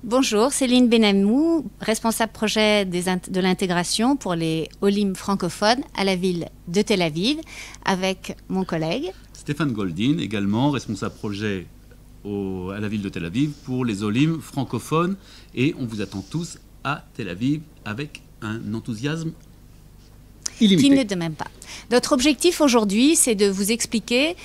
Bonjour, Céline Benamou, responsable projet de l'intégration pour les Olim francophones à la ville de Tel Aviv, avec mon collègue Stéphane Goldin, également responsable projet à la ville de Tel Aviv pour les Olim francophones. Et on vous attend tous à Tel Aviv avec un enthousiasme illimité. Qui ne de même pas. Notre objectif aujourd'hui, c'est de vous expliquer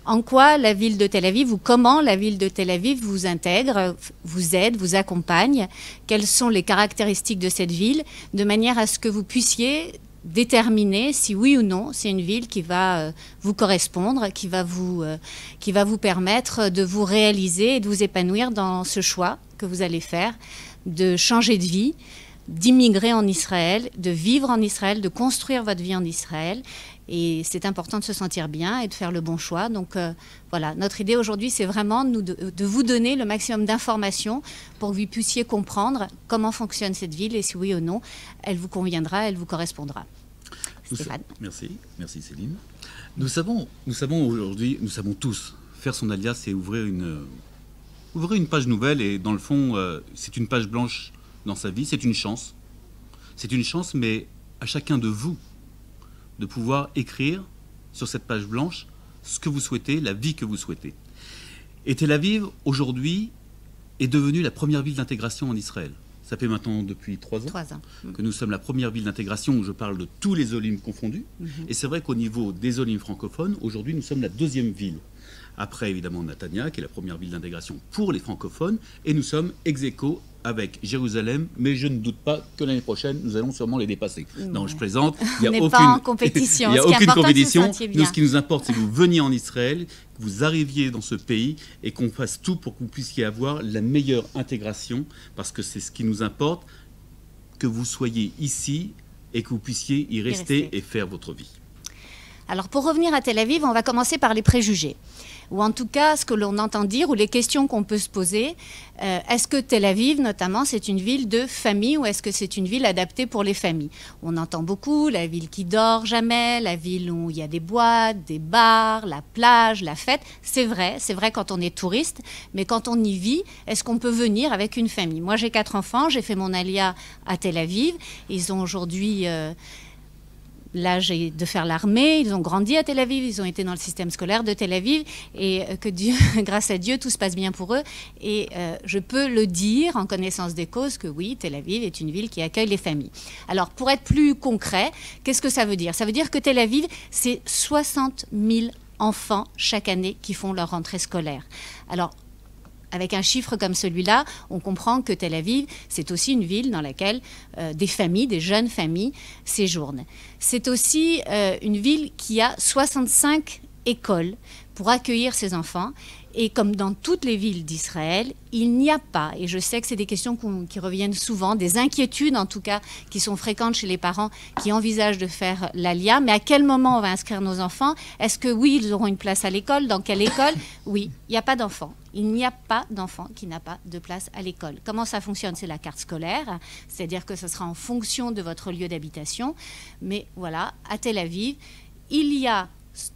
en quoi la ville de Tel Aviv ou comment la ville de Tel Aviv vous intègre, vous aide, vous accompagne, quelles sont les caractéristiques de cette ville, de manière à ce que vous puissiez déterminer si oui ou non c'est une ville qui va vous correspondre, qui va vous permettre de vous réaliser et de vous épanouir dans ce choix que vous allez faire, de changer de vie, d'immigrer en Israël, de vivre en Israël, de construire votre vie en Israël. Et c'est important de se sentir bien et de faire le bon choix. Donc voilà, notre idée aujourd'hui, c'est vraiment de vous donner le maximum d'informations pour que vous puissiez comprendre comment fonctionne cette ville et si oui ou non, elle vous conviendra, elle vous correspondra. Stéphane. Merci Céline. Nous savons aujourd'hui, nous savons tous, faire son alias, c'est ouvrir une page nouvelle et dans le fond, c'est une page blanche dans sa vie, c'est une chance. C'est une chance, mais à chacun de vous de pouvoir écrire sur cette page blanche ce que vous souhaitez, la vie que vous souhaitez. Et Tel Aviv, aujourd'hui, est devenue la première ville d'intégration en Israël. Ça fait maintenant depuis 3 ans que nous sommes la première ville d'intégration où je parle de tous les Olim confondus. Et c'est vrai qu'au niveau des Olim francophones, aujourd'hui, nous sommes la 2e ville. Après, évidemment, Netanya, qui est la première ville d'intégration pour les francophones. Et nous sommes ex-aequo avec Jérusalem, mais je ne doute pas que l'année prochaine, nous allons sûrement les dépasser. Non, je plaisante. Il n'y a pas en compétition. Il n'y a aucune compétition. Nous, ce qui nous importe, c'est que vous veniez en Israël, que vous arriviez dans ce pays et qu'on fasse tout pour que vous puissiez avoir la meilleure intégration, parce que c'est ce qui nous importe, que vous soyez ici et que vous puissiez y rester et faire votre vie. Alors, pour revenir à Tel Aviv, on va commencer par les préjugés. Ou en tout cas, ce que l'on entend dire, ou les questions qu'on peut se poser. Est-ce que Tel Aviv, notamment, c'est une ville de famille ou est-ce que c'est une ville adaptée pour les familles? On entend beaucoup la ville qui dort jamais, la ville où il y a des boîtes, des bars, la plage, la fête. C'est vrai quand on est touriste, mais quand on y vit, est-ce qu'on peut venir avec une famille? Moi, j'ai 4 enfants, j'ai fait mon alia à Tel Aviv. Ils ont aujourd'hui l'âge de faire l'armée, ils ont grandi à Tel Aviv, ils ont été dans le système scolaire de Tel Aviv et que Dieu, grâce à Dieu, tout se passe bien pour eux. Et je peux le dire en connaissance des causes que oui, Tel Aviv est une ville qui accueille les familles. Alors, pour être plus concret, qu'est-ce que ça veut dire? Ça veut dire que Tel Aviv, c'est 60 000 enfants chaque année qui font leur rentrée scolaire. Alors, avec un chiffre comme celui-là, on comprend que Tel Aviv, c'est aussi une ville dans laquelle des familles, des jeunes familles, séjournent. C'est aussi une ville qui a 65 écoles pour accueillir ces enfants. Et comme dans toutes les villes d'Israël, il n'y a pas, et je sais que c'est des questions qui reviennent souvent, des inquiétudes en tout cas, qui sont fréquentes chez les parents qui envisagent de faire l'ALIA, mais à quel moment on va inscrire nos enfants? Est-ce que oui, ils auront une place à l'école? Dans quelle école? Oui, il n'y a pas d'enfant. Il n'y a pas d'enfant qui n'a pas de place à l'école. Comment ça fonctionne? C'est la carte scolaire, c'est-à-dire que ce sera en fonction de votre lieu d'habitation. Mais voilà, à Tel Aviv, il y a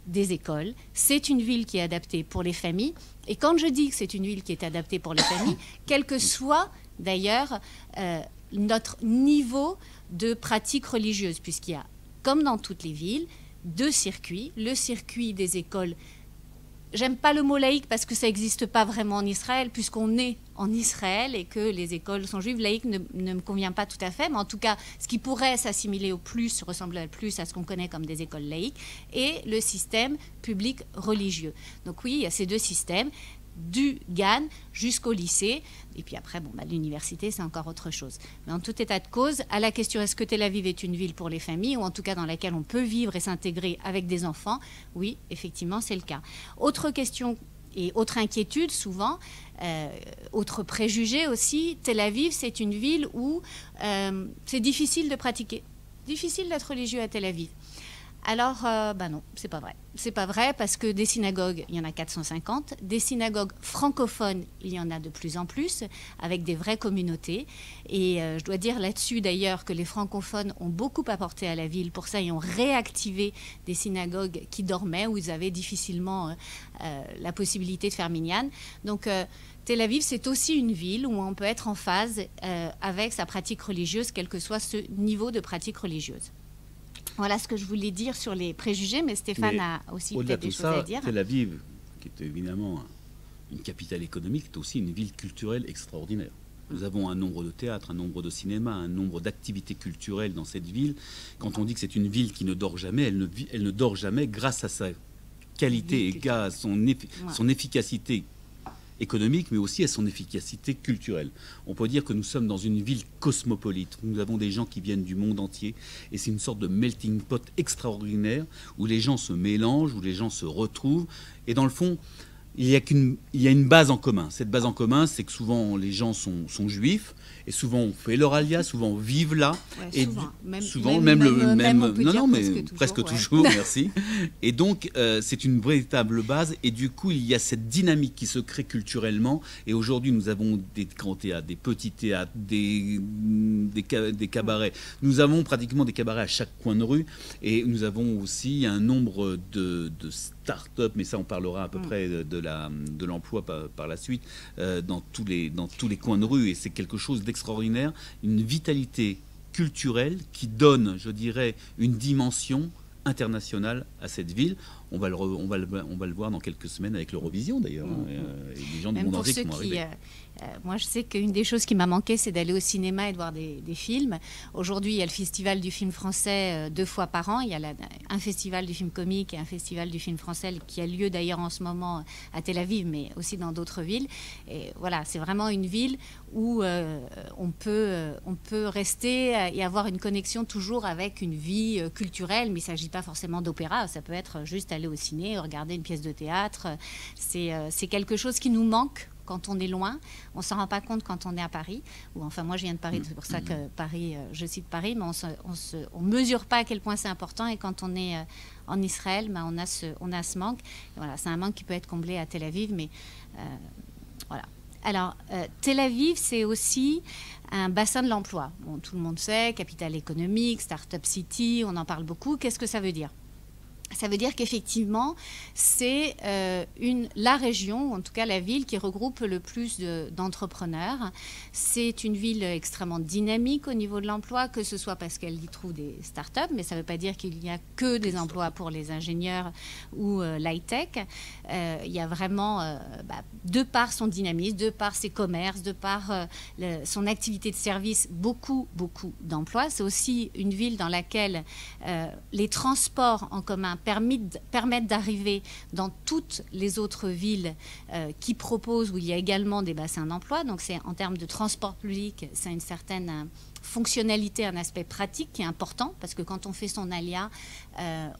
des écoles. C'est une ville qui est adaptée pour les familles. Et quand je dis que c'est une ville qui est adaptée pour les familles, quel que soit d'ailleurs notre niveau de pratique religieuse, puisqu'il y a, comme dans toutes les villes, 2 circuits. Le circuit des écoles. J'aime pas le mot laïque parce que ça n'existe pas vraiment en Israël, puisqu'on est en Israël et que les écoles sont juives. Laïque ne me convient pas tout à fait, mais en tout cas, ce qui pourrait s'assimiler au plus, ressembler plus à ce qu'on connaît comme des écoles laïques, et le système public religieux. Donc oui, il y a ces 2 systèmes, du GAN jusqu'au lycée, et puis après, l'université, c'est encore autre chose. Mais en tout état de cause, à la question est-ce que Tel Aviv est une ville pour les familles, ou en tout cas dans laquelle on peut vivre et s'intégrer avec des enfants, oui, effectivement, c'est le cas. Autre question et autre inquiétude, souvent, autre préjugé aussi, Tel Aviv, c'est une ville où c'est difficile de pratiquer, difficile d'être religieux à Tel Aviv. Alors, non, c'est pas vrai. C'est pas vrai parce que des synagogues, il y en a 450. Des synagogues francophones, il y en a de plus en plus, avec des vraies communautés. Et je dois dire là-dessus d'ailleurs que les francophones ont beaucoup apporté à la ville. Pour ça, ils ont réactivé des synagogues qui dormaient, où ils avaient difficilement la possibilité de faire minyan. Donc, Tel Aviv, c'est aussi une ville où on peut être en phase avec sa pratique religieuse, quel que soit ce niveau de pratique religieuse. Voilà ce que je voulais dire sur les préjugés, mais Stéphane a aussi peut-être des choses à dire. Tel Aviv, qui est évidemment une capitale économique, est aussi une ville culturelle extraordinaire. Nous avons un nombre de théâtres, un nombre de cinémas, un nombre d'activités culturelles dans cette ville. Quand on dit que c'est une ville qui ne dort jamais, elle ne dort jamais grâce à sa qualité et à son efficacité économique, mais aussi à son efficacité culturelle. On peut dire que nous sommes dans une ville cosmopolite. Nous avons des gens qui viennent du monde entier et c'est une sorte de melting pot extraordinaire où les gens se mélangent, où les gens se retrouvent. Et dans le fond, il y a une base en commun. Cette base en commun, c'est que souvent les gens sont juifs et souvent on fait leur alia, souvent vivent là. Ouais, et souvent, presque toujours, merci. Et donc c'est une véritable base et du coup il y a cette dynamique qui se crée culturellement. Et aujourd'hui nous avons des grands théâtres, des petits théâtres, des cabarets. Nous avons pratiquement des cabarets à chaque coin de rue et nous avons aussi un nombre de start-up, mais ça on parlera à peu près de l'emploi par la suite, dans tous les coins de rue, et c'est quelque chose d'extraordinaire, une vitalité culturelle qui donne, je dirais, une dimension internationale à cette ville. On va le voir dans quelques semaines avec l'Eurovision d'ailleurs, et les gens du monde entier qui vont arriver. Moi, je sais qu'une des choses qui m'a manqué, c'est d'aller au cinéma et de voir des films. Aujourd'hui, il y a le festival du film français 2 fois par an. Il y a un festival du film comique et un festival du film français qui a lieu d'ailleurs en ce moment à Tel Aviv, mais aussi dans d'autres villes. Et voilà, c'est vraiment une ville où on peut rester et avoir une connexion toujours avec une vie culturelle, mais il ne s'agit pas forcément d'opéra. Ça peut être juste aller au ciné, regarder une pièce de théâtre. C'est quelque chose qui nous manque quand on est loin. On ne s'en rend pas compte quand on est à Paris. Ou enfin, moi, je viens de Paris, c'est pour ça que Paris, je cite Paris, mais on mesure pas à quel point c'est important. Et quand on est en Israël, on a ce manque. Et voilà, c'est un manque qui peut être comblé à Tel Aviv, mais voilà. Alors, Tel Aviv, c'est aussi un bassin de l'emploi. Bon, tout le monde sait, capitale économique, start-up city, on en parle beaucoup. Qu'est-ce que ça veut dire ? Ça veut dire qu'effectivement, c'est la région, ou en tout cas la ville, qui regroupe le plus d'entrepreneurs. C'est une ville extrêmement dynamique au niveau de l'emploi, que ce soit parce qu'elle y trouve des start-up, mais ça ne veut pas dire qu'il n'y a que des emplois pour les ingénieurs ou l'high-tech. Il y a vraiment, de par son dynamisme, de par ses commerces, de par son activité de service, beaucoup d'emplois. C'est aussi une ville dans laquelle les transports en commun permettent d'arriver dans toutes les autres villes qui proposent, où il y a également des bassins d'emploi. Donc c'est en termes de transport public, c'est une certaine fonctionnalité, un aspect pratique qui est important, parce que quand on fait son alia,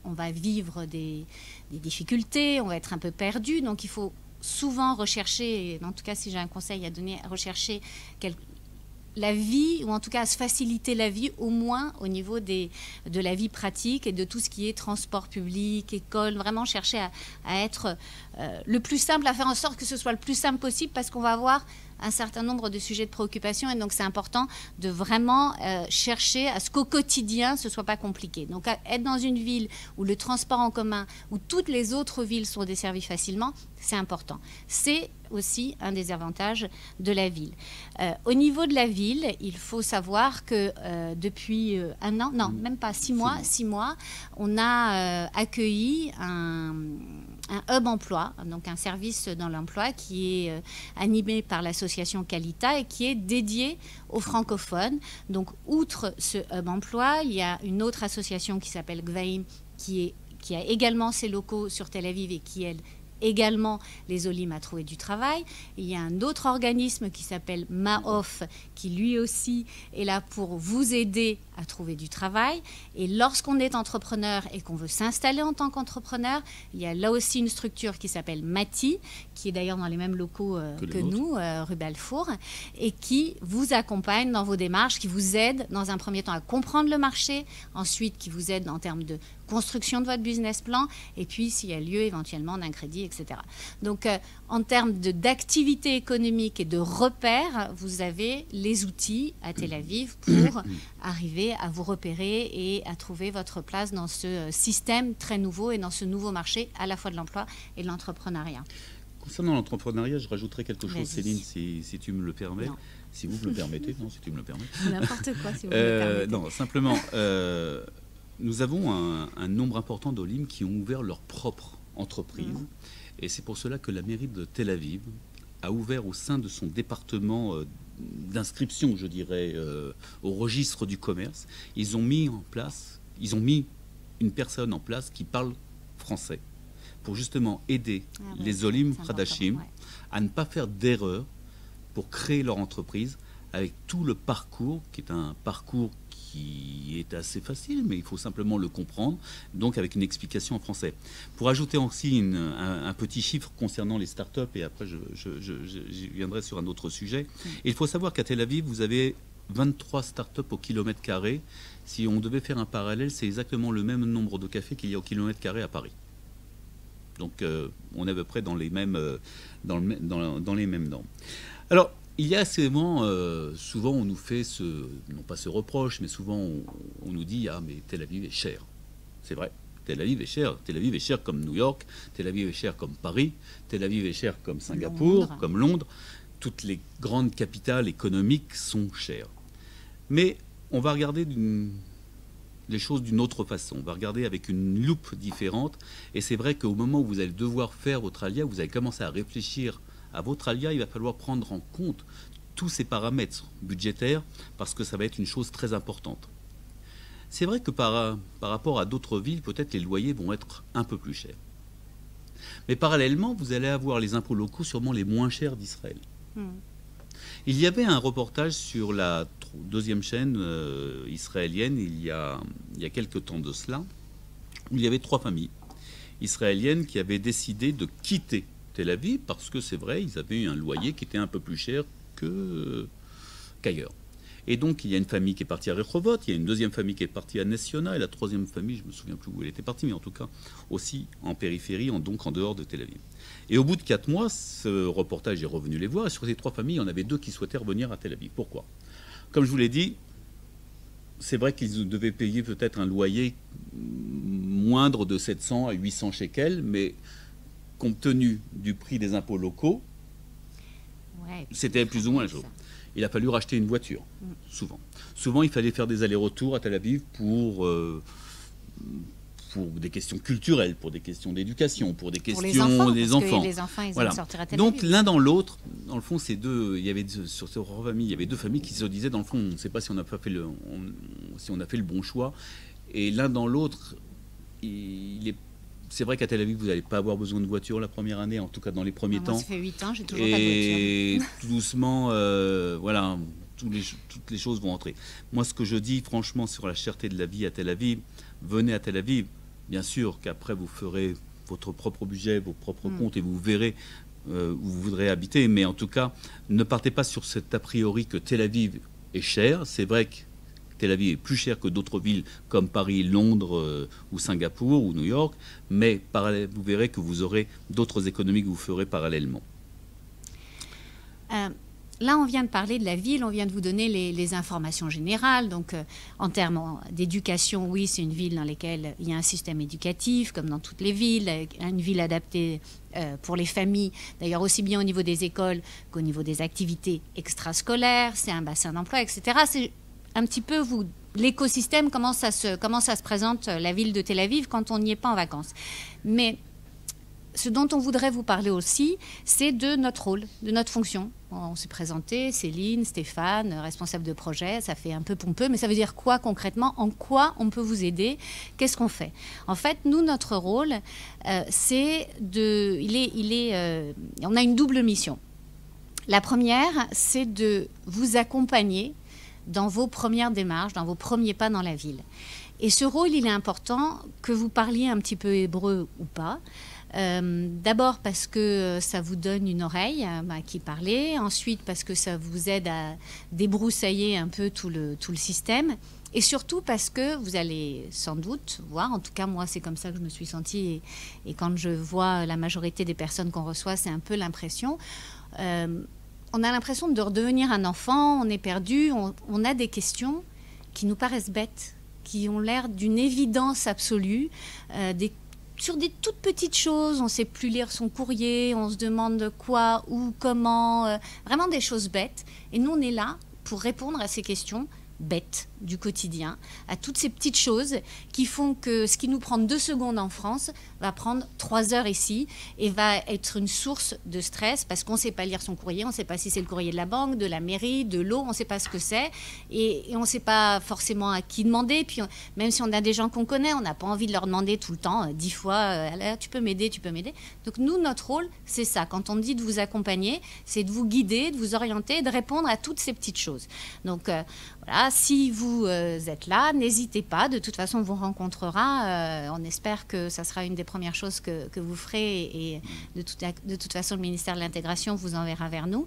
on va vivre des difficultés, on va être un peu perdu. Donc il faut souvent rechercher, en tout cas si j'ai un conseil à donner, rechercher la vie, ou en tout cas à se faciliter la vie, au moins au niveau de la vie pratique et de tout ce qui est transport public, école, vraiment chercher à être le plus simple, à faire en sorte que ce soit le plus simple possible, parce qu'on va avoir un certain nombre de sujets de préoccupation, et donc c'est important de vraiment chercher à ce qu'au quotidien ce soit pas compliqué. Donc être dans une ville où le transport en commun, où toutes les autres villes sont desservies facilement, c'est important. C'est aussi un des avantages de la ville. Au niveau de la ville, il faut savoir que depuis un an, non, même pas 6 mois, on a accueilli un hub emploi, donc un service dans l'emploi qui est animé par l'association Qualita et qui est dédié aux francophones. Donc, outre ce hub emploi, il y a une autre association qui s'appelle Gvaim qui a également ses locaux sur Tel Aviv et qui, elle, également les Olim à trouver du travail. Il y a un autre organisme qui s'appelle Maof qui lui aussi est là pour vous aider à trouver du travail. Et lorsqu'on est entrepreneur et qu'on veut s'installer en tant qu'entrepreneur, il y a là aussi une structure qui s'appelle Mati, qui est d'ailleurs dans les mêmes locaux que nous, rue Balfour, et qui vous accompagne dans vos démarches, qui vous aide dans un premier temps à comprendre le marché, ensuite qui vous aide en termes de construction de votre business plan, et puis s'il y a lieu éventuellement d'un crédit, etc. Donc en termes d'activité économique et de repères, vous avez les outils à Tel Aviv pour arriver à vous repérer et à trouver votre place dans ce système très nouveau et dans ce nouveau marché à la fois de l'emploi et de l'entrepreneuriat. Concernant l'entrepreneuriat, je rajouterai quelque chose, Céline, si tu me le permets. Non. Si vous me le permettez, non, si tu me le permets. N'importe quoi, si vous me le permettez. Non, simplement, nous avons un nombre important d'Olim qui ont ouvert leur propre entreprise. Et c'est pour cela que la mairie de Tel Aviv a ouvert au sein de son département d'inscription, je dirais, au registre du commerce. Ils ont mis une personne en place qui parle français pour justement aider les Olim Khadashim à ne pas faire d'erreur pour créer leur entreprise avec tout le parcours, qui est un parcours qui est assez facile, mais il faut simplement le comprendre, donc avec une explication en français. Pour ajouter aussi un petit chiffre concernant les startups, et après je viendrai sur un autre sujet, il faut savoir qu'à Tel Aviv, vous avez 23 startups au kilomètre carré. Si on devait faire un parallèle, c'est exactement le même nombre de cafés qu'il y a au kilomètre carré à Paris. Donc on est à peu près dans les mêmes normes. Alors, il y a souvent on nous fait non pas ce reproche, mais souvent on nous dit « Ah, mais Tel Aviv est cher ». C'est vrai, Tel Aviv est cher. Tel Aviv est cher comme New York, Tel Aviv est cher comme Paris, Tel Aviv est cher comme Singapour, comme Londres. Toutes les grandes capitales économiques sont chères. Mais on va regarder les choses d'une autre façon. On va regarder avec une loupe différente. Et c'est vrai qu'au moment où vous allez devoir faire votre alia, vous allez commencer à réfléchir à votre alia, il va falloir prendre en compte tous ces paramètres budgétaires parce que ça va être une chose très importante. C'est vrai que par rapport à d'autres villes, peut-être les loyers vont être un peu plus chers. Mais parallèlement, vous allez avoir les impôts locaux sûrement les moins chers d'Israël. Il y avait un reportage sur la deuxième chaîne israélienne il y a quelques temps de cela, où il y avait 3 familles israéliennes qui avaient décidé de quitter Tel Aviv parce que c'est vrai, ils avaient eu un loyer qui était un peu plus cher qu'ailleurs. Et donc il y a une famille qui est partie à Rehovot, il y a une deuxième famille qui est partie à Nessiona, et la troisième famille, je ne me souviens plus où elle était partie, mais en tout cas aussi en périphérie, donc en dehors de Tel Aviv. Et au bout de 4 mois, ce reportage est revenu les voir, et sur ces 3 familles, il y en avait 2 qui souhaitaient revenir à Tel Aviv. Pourquoi ? Comme je vous l'ai dit, c'est vrai qu'ils devaient payer peut-être un loyer moindre de 700 à 800 shekels, mais compte tenu du prix des impôts locaux, c'était plus ou moins la chose. Il a fallu racheter une voiture, souvent. Souvent, il fallait faire des allers-retours à Tel Aviv pour des questions culturelles, pour des questions d'éducation, pour des questions des enfants. Les enfants, ils voilà. aiment sortir à Tel Aviv. Donc, l'un dans l'autre, dans le fond, sur ces familles, il y avait 2 familles qui se disaient, dans le fond, on ne sait pas si on a fait le bon choix. Et l'un dans l'autre, c'est vrai qu'à Tel Aviv, vous n'allez pas avoir besoin de voiture la première année, en tout cas dans les premiers temps. Ça fait 8 ans, j'ai toujours pas de voiture. Et tout doucement, voilà, toutes les choses vont entrer. Moi, ce que je dis, franchement, sur la cherté de la vie à Tel Aviv, venez à Tel Aviv. Bien sûr qu'après, vous ferez votre propre budget, vos propres comptes, et vous verrez où vous voudrez habiter. Mais en tout cas, ne partez pas sur cet a priori que Tel Aviv est cher. C'est vrai que Tel Aviv est plus cher que d'autres villes comme Paris, Londres ou Singapour ou New York, mais vous verrez que vous aurez d'autres économies que vous ferez parallèlement. Là, on vient de parler de la ville, on vient de vous donner les informations générales. Donc, en termes d'éducation, oui, c'est une ville dans laquelle il y a un système éducatif, comme dans toutes les villes, une ville adaptée pour les familles, d'ailleurs aussi bien au niveau des écoles qu'au niveau des activités extrascolaires, c'est un bassin d'emploi, etc. C'est un petit peu l'écosystème, comment ça se présente la ville de Tel Aviv quand on n'y est pas en vacances. Mais ce dont on voudrait vous parler aussi, c'est de notre rôle, de notre fonction. On s'est présenté, Céline, Stéphane, responsable de projet, ça fait un peu pompeux, mais ça veut dire quoi concrètement? En quoi on peut vous aider? Qu'est-ce qu'on fait? En fait, nous, notre rôle, c'est on a une double mission. La première, c'est de vous accompagner dans vos premières démarches, dans vos premiers pas dans la ville. Et ce rôle, il est important que vous parliez un petit peu hébreu ou pas. D'abord parce que ça vous donne une oreille à qui parler. Ensuite parce que ça vous aide à débroussailler un peu tout le système. Et surtout parce que vous allez sans doute voir, en tout cas moi c'est comme ça que je me suis sentie, et quand je vois la majorité des personnes qu'on reçoit, c'est un peu l'impression. On a l'impression de redevenir un enfant, on est perdu, on a des questions qui nous paraissent bêtes, qui ont l'air d'une évidence absolue, sur des toutes petites choses. On ne sait plus lire son courrier, on se demande quoi, où, comment, vraiment des choses bêtes. Et nous on est là pour répondre à ces questions bêtes du quotidien, à toutes ces petites choses qui font que ce qui nous prend 2 secondes en France va prendre 3 heures ici et va être une source de stress parce qu'on ne sait pas lire son courrier, on ne sait pas si c'est le courrier de la banque, de la mairie, de l'eau, on ne sait pas ce que c'est et on ne sait pas forcément à qui demander. Puis même si on a des gens qu'on connaît, on n'a pas envie de leur demander tout le temps 10 fois tu peux m'aider, tu peux m'aider. Donc nous, notre rôle, c'est ça. Quand on dit de vous accompagner, c'est de vous guider, de vous orienter, de répondre à toutes ces petites choses. Donc voilà, si vous êtes là, n'hésitez pas. De toute façon, on vous rencontrera. On espère que ça sera une des premières choses que vous ferez. Et de toute façon, le ministère de l'Intégration vous enverra vers nous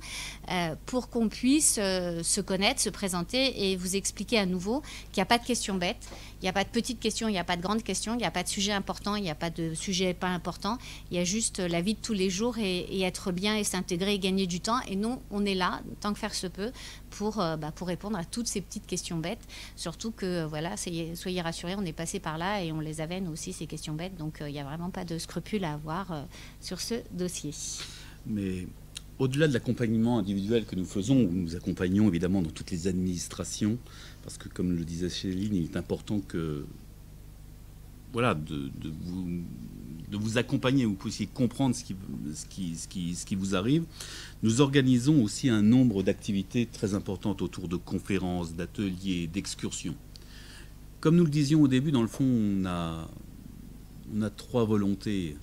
pour qu'on puisse se connaître, se présenter et vous expliquer à nouveau qu'il n'y a pas de questions bêtes, il n'y a pas de petites questions, il n'y a pas de grandes questions, il n'y a pas de sujet important, il n'y a pas de sujet pas important. Il y a juste la vie de tous les jours et être bien et s'intégrer et gagner du temps. Et nous, on est là, tant que faire se peut, pour répondre à toutes ces petites questions bêtes. Surtout que, voilà, soyez rassurés, on est passé par là et on les avait, nous aussi, ces questions bêtes. Donc, il n'y a vraiment pas de scrupules à avoir sur ce dossier. Mais au-delà de l'accompagnement individuel que nous faisons, où nous accompagnons évidemment dans toutes les administrations, parce que, comme le disait Céline, il est important que, voilà, de vous accompagner, vous puissiez comprendre ce qui vous arrive. Nous organisons aussi un nombre d'activités très importantes autour de conférences, d'ateliers, d'excursions. Comme nous le disions au début, dans le fond, on a 3 volontés.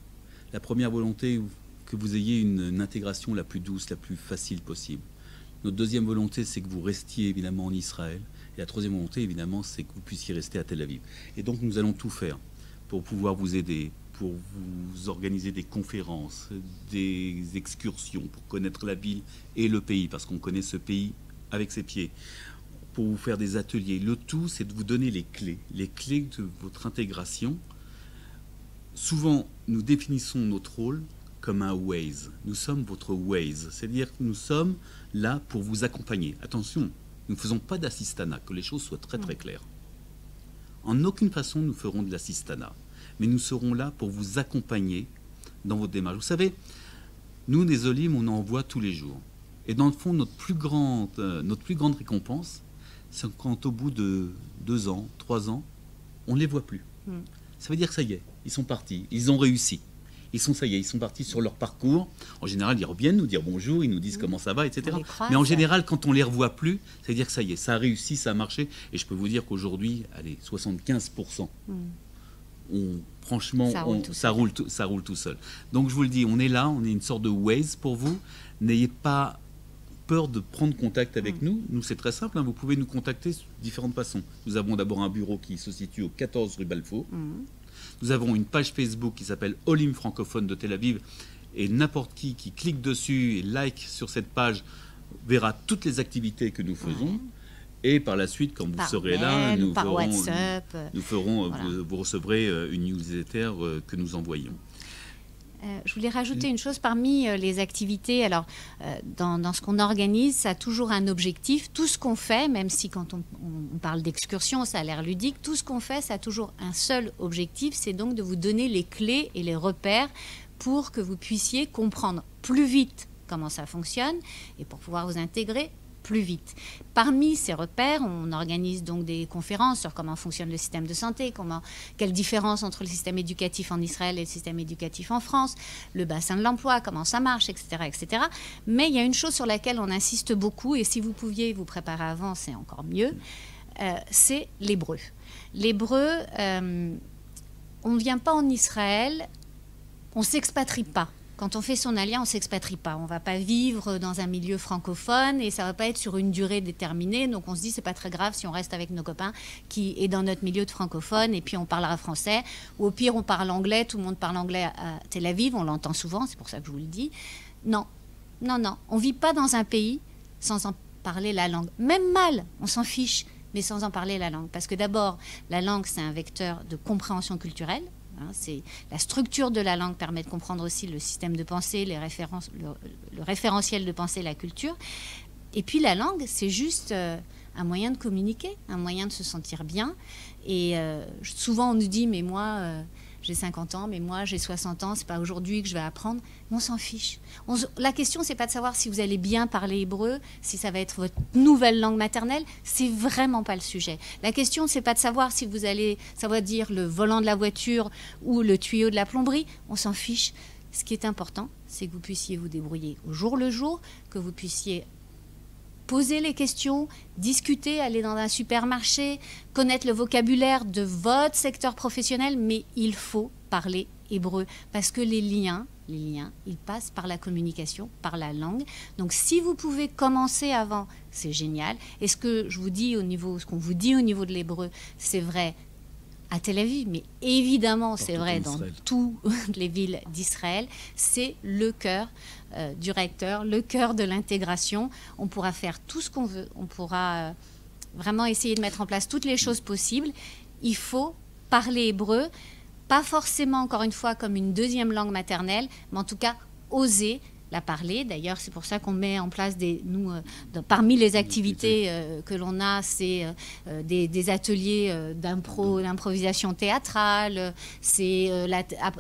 La première volonté, que vous ayez une intégration la plus douce, la plus facile possible. Notre deuxième volonté, c'est que vous restiez évidemment en Israël. Et la troisième volonté, évidemment, c'est que vous puissiez rester à Tel Aviv. Et donc, nous allons tout faire pour pouvoir vous aider, pour vous organiser des conférences, des excursions, pour connaître la ville et le pays, parce qu'on connaît ce pays avec ses pieds, pour vous faire des ateliers. Le tout, c'est de vous donner les clés de votre intégration. Souvent, nous définissons notre rôle comme un Waze. Nous sommes votre Waze, c'est-à-dire que nous sommes là pour vous accompagner. Attention, nous ne faisons pas d'assistanat, que les choses soient très très claires. En aucune façon, nous ferons de l'assistanat. Mais nous serons là pour vous accompagner dans votre démarche. Vous savez, nous, les Olim, on en voit tous les jours. Et dans le fond, notre plus grande récompense, c'est quand au bout de 2 ans, 3 ans, on ne les voit plus. Ça veut dire que ça y est, ils sont partis, ils ont réussi. Ils sont partis sur leur parcours. En général, ils reviennent nous dire bonjour, ils nous disent comment ça va, etc. Mais en général, quand on ne les revoit plus, ça veut dire que ça y est, ça a réussi, ça a marché. Et je peux vous dire qu'aujourd'hui, allez, 75%. Franchement, ça roule tout seul. Donc je vous le dis, on est là, on est une sorte de Waze pour vous. N'ayez pas peur de prendre contact avec nous. Nous, c'est très simple, vous pouvez nous contacter de différentes façons. Nous avons d'abord un bureau qui se situe au 14 rue Balfour. Nous avons une page Facebook qui s'appelle Olim francophone de Tel Aviv. Et n'importe qui clique dessus et like sur cette page verra toutes les activités que nous faisons. Et par la suite, quand vous serez là, vous recevrez une newsletter que nous envoyons. Je voulais rajouter une chose parmi les activités. Alors, dans ce qu'on organise, ça a toujours un objectif. Tout ce qu'on fait, même si quand on parle d'excursion, ça a l'air ludique, tout ce qu'on fait, ça a toujours un seul objectif, c'est donc de vous donner les clés et les repères pour que vous puissiez comprendre plus vite comment ça fonctionne et pour pouvoir vous intégrer plus vite. Parmi ces repères, on organise donc des conférences sur comment fonctionne le système de santé, quelle différence entre le système éducatif en Israël et le système éducatif en France, le bassin de l'emploi, comment ça marche, etc., etc. Mais il y a une chose sur laquelle on insiste beaucoup, et si vous pouviez vous préparer avant, c'est encore mieux, c'est l'hébreu. L'hébreu, on ne vient pas en Israël, on ne s'expatrie pas quand on fait son alia, on ne s'expatrie pas. On ne va pas vivre dans un milieu francophone et ça ne va pas être sur une durée déterminée. Donc on se dit, c'est pas très grave si on reste avec nos copains qui est dans notre milieu de francophone et puis on parlera français. Ou au pire, on parle anglais, tout le monde parle anglais à Tel Aviv, on l'entend souvent, c'est pour ça que je vous le dis. Non, non, non. On ne vit pas dans un pays sans en parler la langue. Même mal, on s'en fiche, mais sans en parler la langue. Parce que d'abord, la langue, c'est un vecteur de compréhension culturelle. C'est la structure de la langue permet de comprendre aussi le système de pensée, les références, le référentiel de pensée, la culture. Et puis la langue, c'est juste un moyen de communiquer, un moyen de se sentir bien. Et souvent on nous dit, mais moi, j'ai 50 ans, mais moi, j'ai 60 ans, c'est pas aujourd'hui que je vais apprendre. Mais on s'en fiche. La question, c'est pas de savoir si vous allez bien parler hébreu, si ça va être votre nouvelle langue maternelle. C'est vraiment pas le sujet. La question, c'est pas de savoir si vous allez savoir dire le volant de la voiture ou le tuyau de la plomberie. On s'en fiche. Ce qui est important, c'est que vous puissiez vous débrouiller au jour le jour, que vous puissiez poser les questions, discuter, aller dans un supermarché, connaître le vocabulaire de votre secteur professionnel, mais il faut parler hébreu parce que les liens, ils passent par la communication, par la langue. Donc si vous pouvez commencer avant, c'est génial. Et ce que je vous dis ce qu'on vous dit au niveau de l'hébreu, c'est vrai à Tel Aviv, mais évidemment, c'est vrai dans toutes les villes d'Israël. C'est le cœur du recteur, le cœur de l'intégration. On pourra faire tout ce qu'on veut. On pourra vraiment essayer de mettre en place toutes les choses possibles. Il faut parler hébreu, pas forcément, encore une fois, comme une deuxième langue maternelle, mais en tout cas, oser la parler. D'ailleurs, c'est pour ça qu'on met en place parmi les activités que l'on a, c'est des ateliers d'improvisation théâtrale, c'est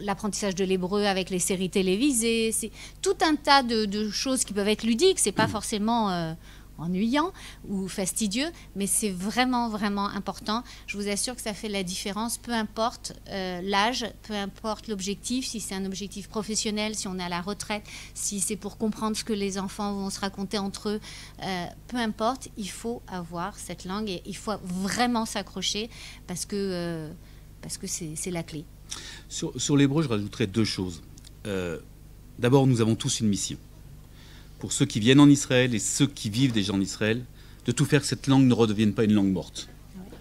l'apprentissage de l'hébreu avec les séries télévisées, c'est tout un tas de choses qui peuvent être ludiques, c'est pas forcément ennuyant ou fastidieux, mais c'est vraiment, vraiment important. Je vous assure que ça fait la différence, peu importe l'âge, peu importe l'objectif, si c'est un objectif professionnel, si on est à la retraite, si c'est pour comprendre ce que les enfants vont se raconter entre eux, peu importe, il faut avoir cette langue et il faut vraiment s'accrocher parce que c'est la clé. Sur l'hébreu, je rajouterais deux choses. D'abord, nous avons tous une mission. Pour ceux qui viennent en Israël et ceux qui vivent déjà en Israël, de tout faire que cette langue ne redevienne pas une langue morte.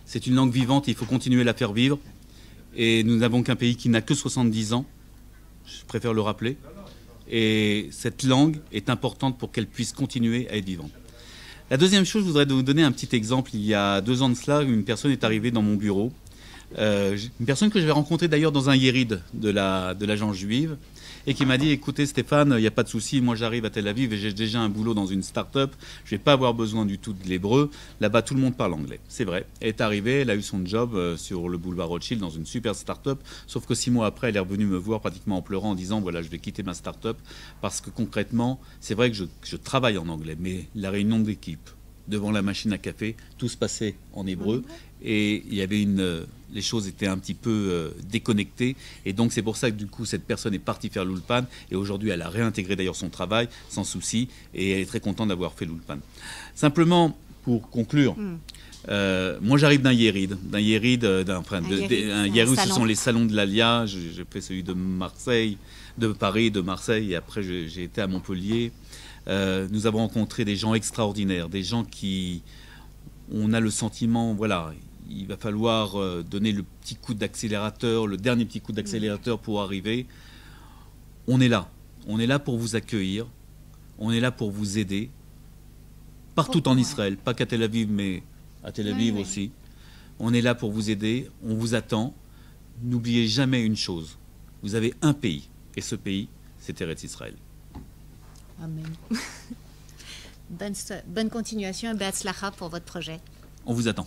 C'est une langue vivante et il faut continuer à la faire vivre. Et nous n'avons qu'un pays qui n'a que 70 ans, je préfère le rappeler. Et cette langue est importante pour qu'elle puisse continuer à être vivante. La deuxième chose, je voudrais vous donner un petit exemple. Il y a 2 ans de cela, une personne est arrivée dans mon bureau. Une personne que je vais rencontrer d'ailleurs dans un yérid de l'agence juive. Et qui m'a dit, écoutez Stéphane, il n'y a pas de souci, moi j'arrive à Tel Aviv et j'ai déjà un boulot dans une start-up, je ne vais pas avoir besoin du tout de l'hébreu, là-bas tout le monde parle anglais. C'est vrai, elle est arrivée, elle a eu son job sur le boulevard Rothschild dans une super start-up, sauf que 6 mois après, elle est revenue me voir pratiquement en pleurant en disant, voilà, je vais quitter ma start-up, parce que concrètement, c'est vrai que je travaille en anglais, mais la réunion d'équipe, devant la machine à café, tout se passait en hébreu, et il y avait les choses étaient un petit peu déconnectées, et donc c'est pour ça que du coup cette personne est partie faire l'Ulpan, et aujourd'hui elle a réintégré d'ailleurs son travail sans souci, et elle est très contente d'avoir fait l'Ulpan. Simplement pour conclure, moi j'arrive d'un yérid, un yérid, ce sont les salons de l'Alia. J'ai fait celui de Marseille, de Paris, de Marseille, et après j'ai été à Montpellier. Nous avons rencontré des gens extraordinaires, des gens qui, on a le sentiment, voilà, il va falloir donner le petit coup d'accélérateur, le dernier petit coup d'accélérateur pour arriver. On est là pour vous accueillir, on est là pour vous aider, partout en Israël, pas qu'à Tel Aviv, mais à Tel Aviv aussi. On est là pour vous aider, on vous attend. N'oubliez jamais une chose, vous avez un pays, et ce pays, c'est Eretz Israël. Amen. Bonne continuation et be'atzlacha pour votre projet. On vous attend.